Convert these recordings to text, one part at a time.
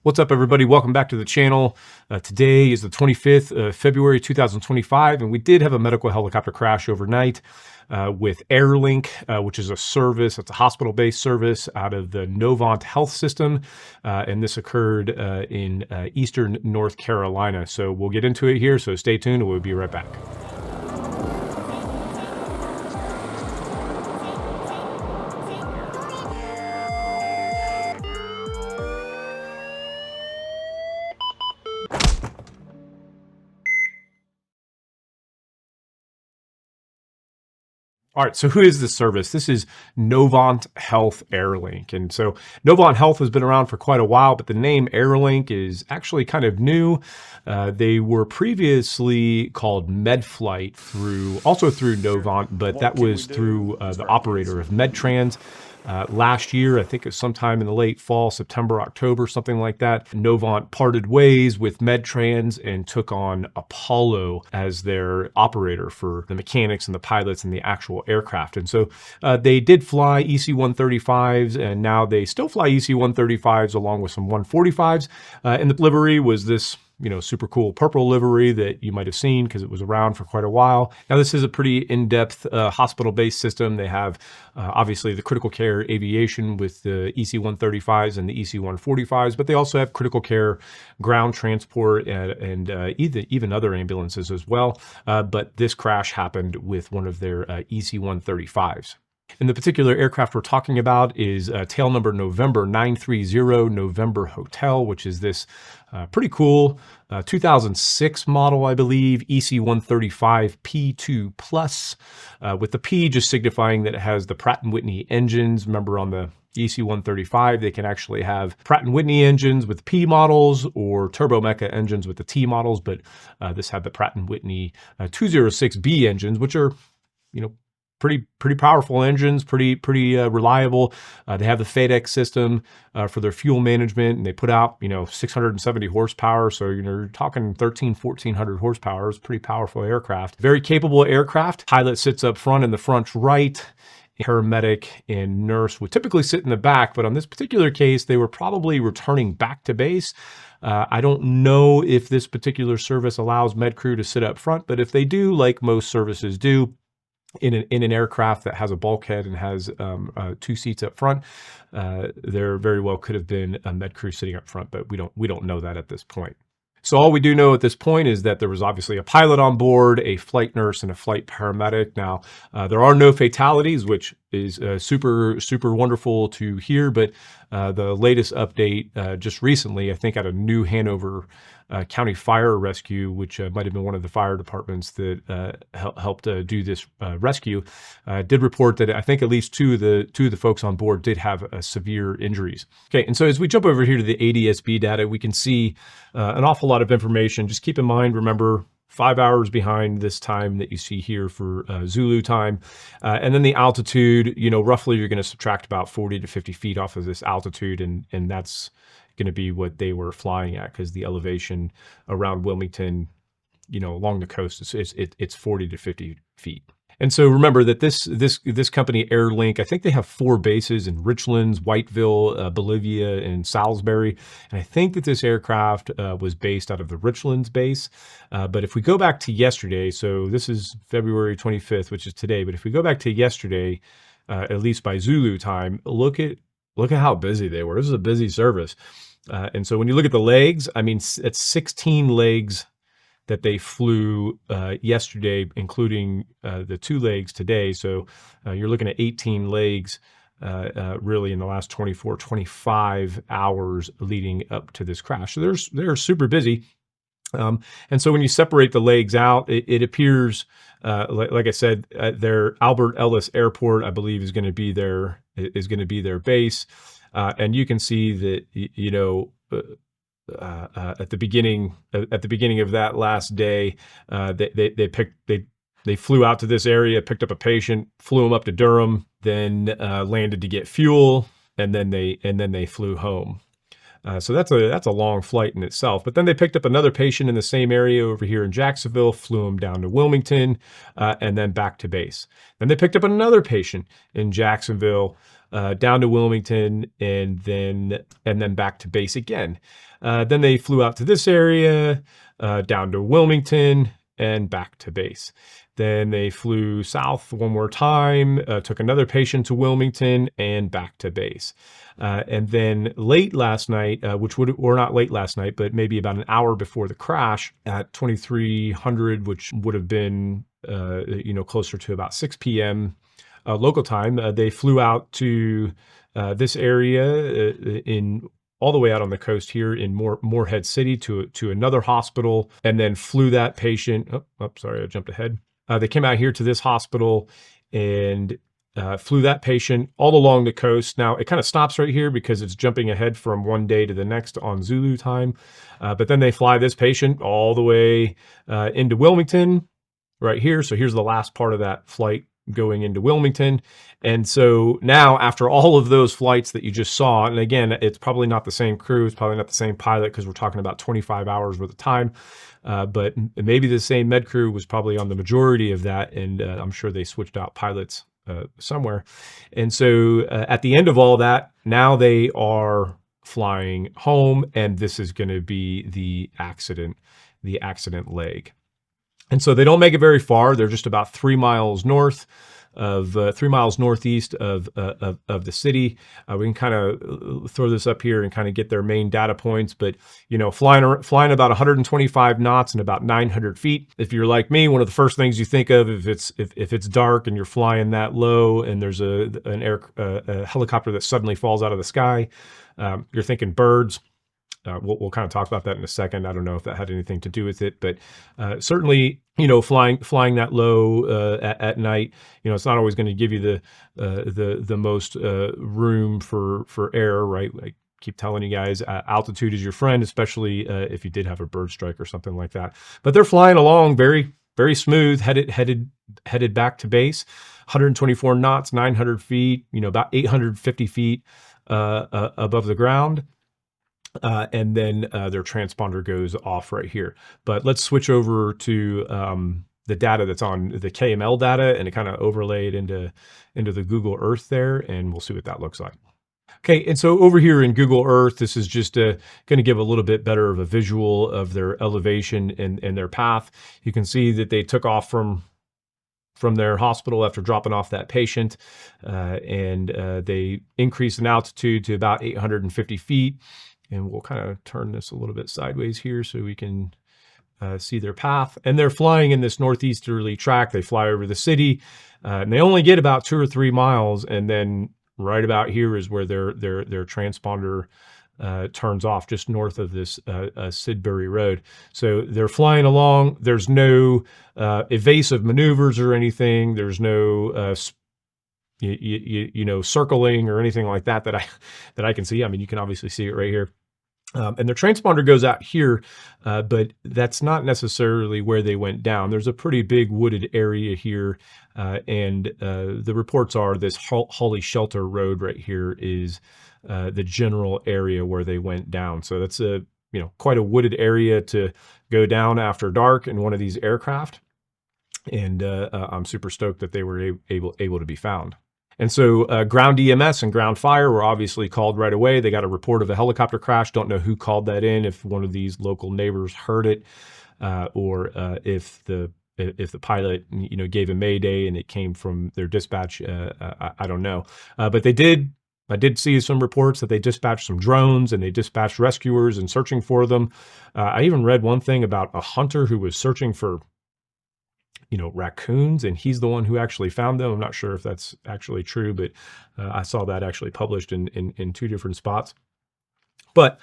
What's up, everybody? Welcome back to the channel. Today is the 25th of February 2025, and we did have a medical helicopter crash overnight with AirLink, which is a service. It's a hospital-based service out of the Novant health system, and this occurred in eastern North Carolina. So we'll get into it here, so stay tuned and we'll be right back. All right, so who is this service? This is Novant Health AirLink. And so Novant Health has been around for quite a while, but the name AirLink is actually kind of new. They were previously called MedFlight also through Novant, but that was through the operator of MedTrans. Last year, I think it was sometime in the late fall, September, October, something like that, Novant parted ways with MedTrans and took on Apollo as their operator for the mechanics and the pilots and the actual aircraft. And so they did fly EC-135s, and now they still fly EC-135s along with some 145s. And the livery was this super cool purple livery that you might have seen because it was around for quite a while. Now, this is a pretty in-depth hospital-based system. They have obviously the critical care aviation with the EC-135s and the EC-145s, but they also have critical care ground transport and even other ambulances as well. But this crash happened with one of their EC-135s. And the particular aircraft we're talking about is tail number November 930 November Hotel, which is this pretty cool 2006 model, I believe, EC-135 P2 Plus, with the P just signifying that it has the Pratt & Whitney engines. Remember, on the EC-135, they can actually have Pratt & Whitney engines with P models or Turbomeca engines with the T models, but this had the Pratt & Whitney 206B engines, which are, pretty powerful engines, pretty reliable. They have the FADEC system for their fuel management, and they put out 670 horsepower. So you're talking 1,400 horsepower. It's a pretty powerful aircraft. Very capable aircraft. Pilot sits up front in the front right. Paramedic and nurse would typically sit in the back, but on this particular case, they were probably returning back to base. I don't know if this particular service allows med crew to sit up front, but if they do, like most services do, in an aircraft that has a bulkhead and has 2 seats up front, there very well could have been a med crew sitting up front, but we don't know that at this point. So all we do know at this point is that there was obviously a pilot on board, a flight nurse, and a flight paramedic. Now, there are no fatalities, which is super wonderful to hear, but the latest update just recently, I think, out of New Hanover County Fire Rescue, which might have been one of the fire departments that helped do this rescue, did report that I think at least two of the folks on board did have severe injuries. Okay, and so as we jump over here to the ADS-B data, we can see an awful lot of information. Just keep in mind, remember, 5 hours behind this time that you see here for Zulu time. And then the altitude, roughly you're going to subtract about 40 to 50 feet off of this altitude, and that's going to be what they were flying at, because the elevation around Wilmington, along the coast, it's 40 to 50 feet. And so remember that this company AirLink, I think they have 4 bases in Richlands, Whiteville, Bolivia, and Salisbury. And I think that this aircraft was based out of the Richlands base. But if we go back to yesterday, so this is February 25th, which is today. But if we go back to yesterday, at least by Zulu time, look at how busy they were. This is a busy service. And so when you look at the legs, I mean, it's 16 legs that they flew yesterday, including the 2 legs today. So you're looking at 18 legs really in the last 25 hours leading up to this crash. So they're super busy. And so when you separate the legs out, it appears, like I said, their Albert Ellis Airport, I believe, is going to be their base. And you can see that, at the beginning of that last day, they flew out to this area, picked up a patient, flew him up to Durham, then landed to get fuel, and then they flew home. So that's a long flight in itself. But then they picked up another patient in the same area over here in Jacksonville, flew him down to Wilmington, and then back to base. Then they picked up another patient in Jacksonville, down to Wilmington, and then back to base again. Then they flew out to this area, down to Wilmington, and back to base. Then they flew south one more time, took another patient to Wilmington, and back to base. And then late last night, or not late last night, but maybe about an hour before the crash at 2300, which would have been, closer to about 6 p.m. Local time, they flew out to this area in all the way out on the coast here in Morehead City to another hospital, and then flew that patient. Sorry, I jumped ahead. They came out here to this hospital and flew that patient all along the coast. Now, it kind of stops right here because it's jumping ahead from one day to the next on Zulu time. But then they fly this patient all the way into Wilmington right here. So here's the last part of that flight going into Wilmington. And so now, after all of those flights that you just saw, and again, it's probably not the same crew, it's probably not the same pilot, because we're talking about 25 hours worth of time, but maybe the same med crew was probably on the majority of that, and I'm sure they switched out pilots somewhere. And so at the end of all that, now they are flying home, and this is going to be the accident leg. And so they don't make it very far. They're just about 3 miles north of 3 miles northeast of the city. We can kind of throw this up here and kind of get their main data points. But flying about 125 knots and about 900 feet. If you're like me, one of the first things you think of if it's dark and you're flying that low and there's a helicopter that suddenly falls out of the sky, you're thinking birds. We'll kind of talk about that in a second. I don't know if that had anything to do with it, but certainly, flying that low at night, it's not always going to give you the most room for error, right? I keep telling you guys, altitude is your friend, especially if you did have a bird strike or something like that. But they're flying along very, very smooth, headed back to base, 124 knots, 900 feet, about 850 feet above the ground. And then their transponder goes off right here. But let's switch over to the data that's on the KML data, and it kind of overlaid into the Google Earth there, and we'll see what that looks like. Okay, and so over here in Google Earth, this is just going to give a little bit better of a visual of their elevation and their path. You can see that they took off from their hospital after dropping off that patient, and they increased in altitude to about 850 feet. And we'll kind of turn this a little bit sideways here so we can see their path. And they're flying in this northeasterly track. They fly over the city, and they only get about 2 or 3 miles. And then right about here is where their transponder turns off, just north of this Sidbury Road. So they're flying along. There's no evasive maneuvers or anything. There's no circling or anything like that I can see. I mean, you can obviously see it right here. And their transponder goes out here, but that's not necessarily where they went down. There's a pretty big wooded area here, and the reports are this Holly Shelter Road right here is the general area where they went down. So that's quite a wooded area to go down after dark in one of these aircraft, and I'm super stoked that they were able to be found. And so ground EMS and ground fire were obviously called right away. They got a report of a helicopter crash. Don't know who called that in, if one of these local neighbors heard it, or if the pilot gave a mayday and it came from their dispatch. I don't know. But I did see some reports that they dispatched some drones and they dispatched rescuers and searching for them. I even read one thing about a hunter who was searching for raccoons, and he's the one who actually found them. I'm not sure if that's actually true, but I saw that actually published in 2 different spots. But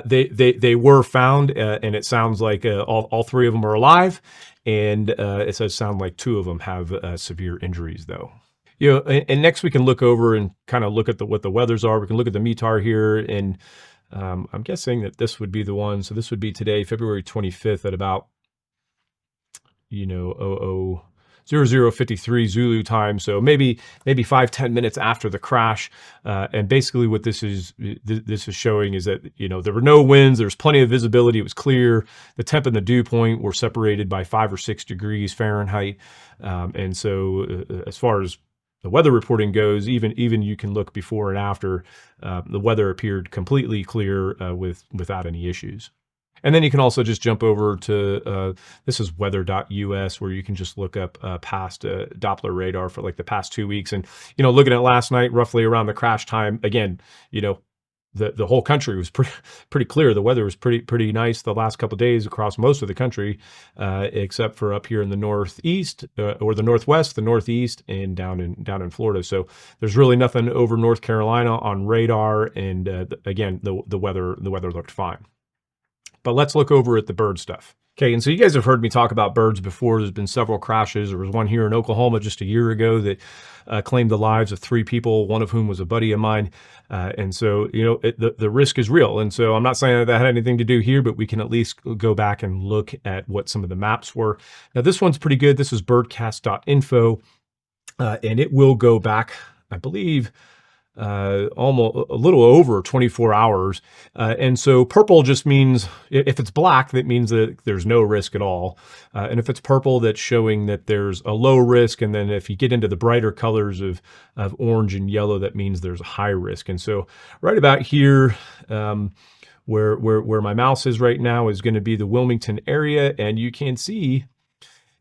they were found, and it sounds like all 3 of them are alive, and it does sound like 2 of them have severe injuries, though. And next we can look over and kind of look at what the weathers are. We can look at the METAR here, and I'm guessing that this would be the one. So this would be today, February 25th, at about 00:53 Zulu time. So maybe 5-10 minutes after the crash. And basically what this is showing is that, there were no winds. There was plenty of visibility. It was clear. The temp and the dew point were separated by 5 or 6 degrees Fahrenheit. And so as far as the weather reporting goes, even you can look before and after. The weather appeared completely clear without any issues. And then you can also just jump over to, this is weather.us, where you can just look up past Doppler radar for like the past 2 weeks. And, looking at last night, roughly around the crash time, again, the whole country was pretty clear. The weather was pretty nice the last couple of days across most of the country, except for up here in the northeast or the northwest, the northeast, and down in Florida. So there's really nothing over North Carolina on radar. And again, the weather looked fine. But let's look over at the bird stuff. Okay, and so you guys have heard me talk about birds before. There's been several crashes. There was one here in Oklahoma just a year ago that claimed the lives of 3 people, one of whom was a buddy of mine. And so, the risk is real. And so I'm not saying that had anything to do here, but we can at least go back and look at what some of the maps were. Now, this one's pretty good. This is birdcast.info, and it will go back, I believe, almost a little over 24 hours. And so purple just means, if it's black, that means that there's no risk at all. And if it's purple, that's showing that there's a low risk. And then if you get into the brighter colors of orange and yellow, that means there's a high risk. And so right about here, where my mouse is right now is going to be the Wilmington area. And you can see,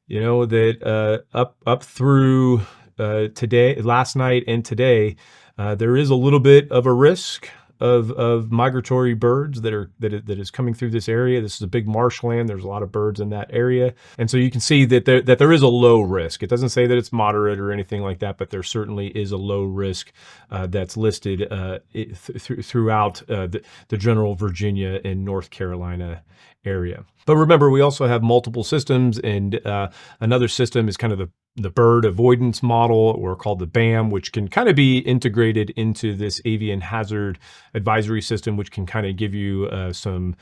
that up through today, last night and today, there is a little bit of a risk of migratory birds that is coming through this area. This is a big marshland. There's a lot of birds in that area. And so you can see that there is a low risk. It doesn't say that it's moderate or anything like that, but there certainly is a low risk that's listed throughout the general Virginia and North Carolina area. But remember, we also have multiple systems, and another system is kind of the bird avoidance model, or called the BAM, which can kind of be integrated into this avian hazard advisory system, which can kind of give you some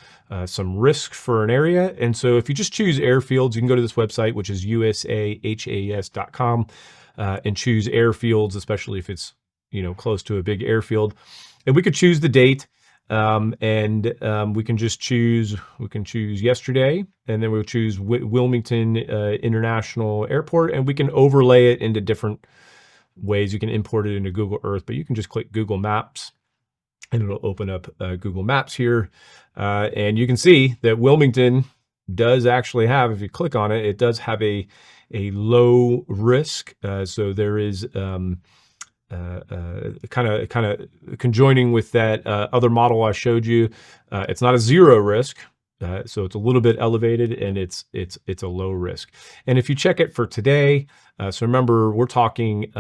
risk for an area. And so if you just choose airfields, you can go to this website, which is usahas.com, and choose airfields, especially if it's close to a big airfield. And we could choose the date. We can just choose, yesterday, and then we'll choose Wilmington International Airport, and we can overlay it into different ways. You can import it into Google Earth, but you can just click Google Maps and it'll open up Google Maps here. And you can see that Wilmington does actually have, if you click on it, it does have a low risk. So there is, kind of conjoining with that other model I showed you. It's not a zero risk, so it's a little bit elevated, and it's a low risk. And if you check it for today, so remember we're talking,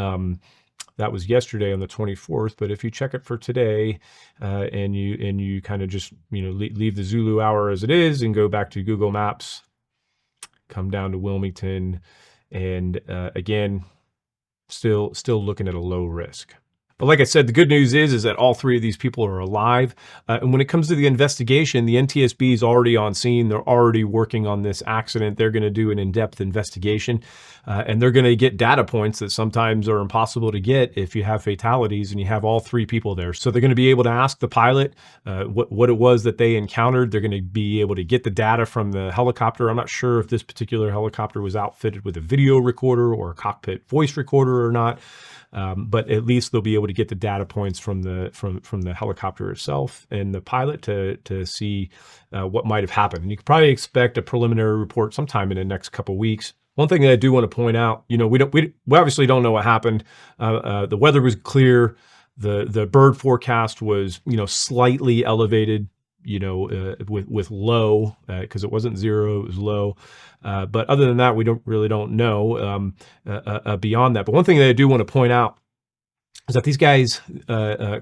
that was yesterday on the 24th, but if you check it for today, and you kind of just leave the Zulu hour as it is and go back to Google Maps, come down to Wilmington, and again, still looking at a low risk. But like I said, the good news is that all 3 of these people are alive. And when it comes to the investigation, the NTSB is already on scene. They're already working on this accident. They're going to do an in-depth investigation, and they're going to get data points that sometimes are impossible to get if you have fatalities and you have all 3 people there. So they're going to be able to ask the pilot what it was that they encountered. They're going to be able to get the data from the helicopter. I'm not sure if this particular helicopter was outfitted with a video recorder or a cockpit voice recorder or not. But at least they'll be able to get the data points from the helicopter itself and the pilot to see what might have happened. And you could probably expect a preliminary report sometime in the next couple of weeks. One thing that I do want to point out, we obviously don't know what happened. The weather was clear. The bird forecast was slightly elevated, with low, because it wasn't zero, it was low. But other than that, we don't know beyond that. But one thing that I do want to point out is that these guys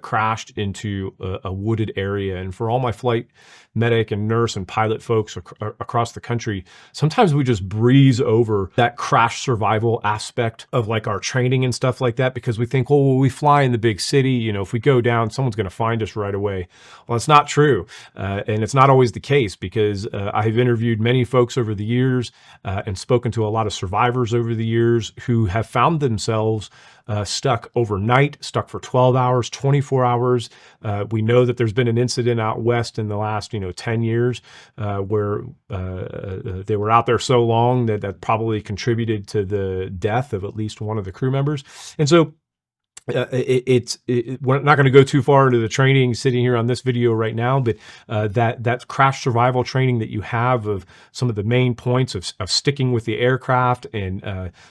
crashed into a wooded area. And for all my flight medic and nurse and pilot folks across the country, sometimes we just breeze over that crash survival aspect of like our training and stuff like that, because we think, well, we fly in the big city, if we go down, someone's going to find us right away. Well, it's not true. And it's not always the case, because I've interviewed many folks over the years and spoken to a lot of survivors over the years who have found themselves stuck overnight, stuck for 12 hours, 24 hours. We know that there's been an incident out west in the last, 10 years where they were out there so long that probably contributed to the death of at least one of the crew members. And so we're not going to go too far into the training sitting here on this video right now, but that crash survival training that you have of some of the main points of sticking with the aircraft and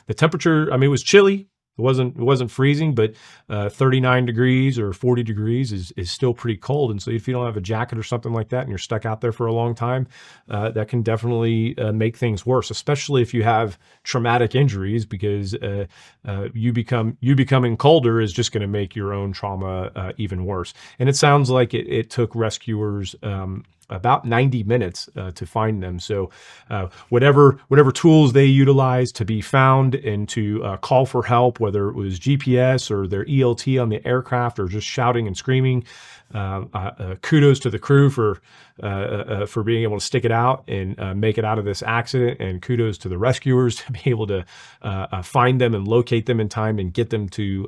the temperature. I mean, it was chilly. It wasn't freezing, but 39 degrees or 40 degrees is still pretty cold. And so if you don't have a jacket or something like that and you're stuck out there for a long time, that can definitely make things worse, especially if you have traumatic injuries, because you becoming colder is just going to make your own trauma even worse. And it sounds like it took rescuers about 90 minutes to find them. So whatever tools they utilized to be found and to call for help, whether it was GPS or their ELT on the aircraft or just shouting and screaming, kudos to the crew for being able to stick it out and make it out of this accident, and kudos to the rescuers to be able to find them and locate them in time and get them to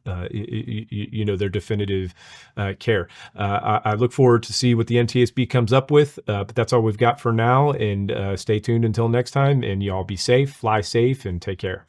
their definitive care. I look forward to see what the NTSB comes up with, but that's all we've got for now. And stay tuned until next time. And y'all be safe, fly safe, and take care.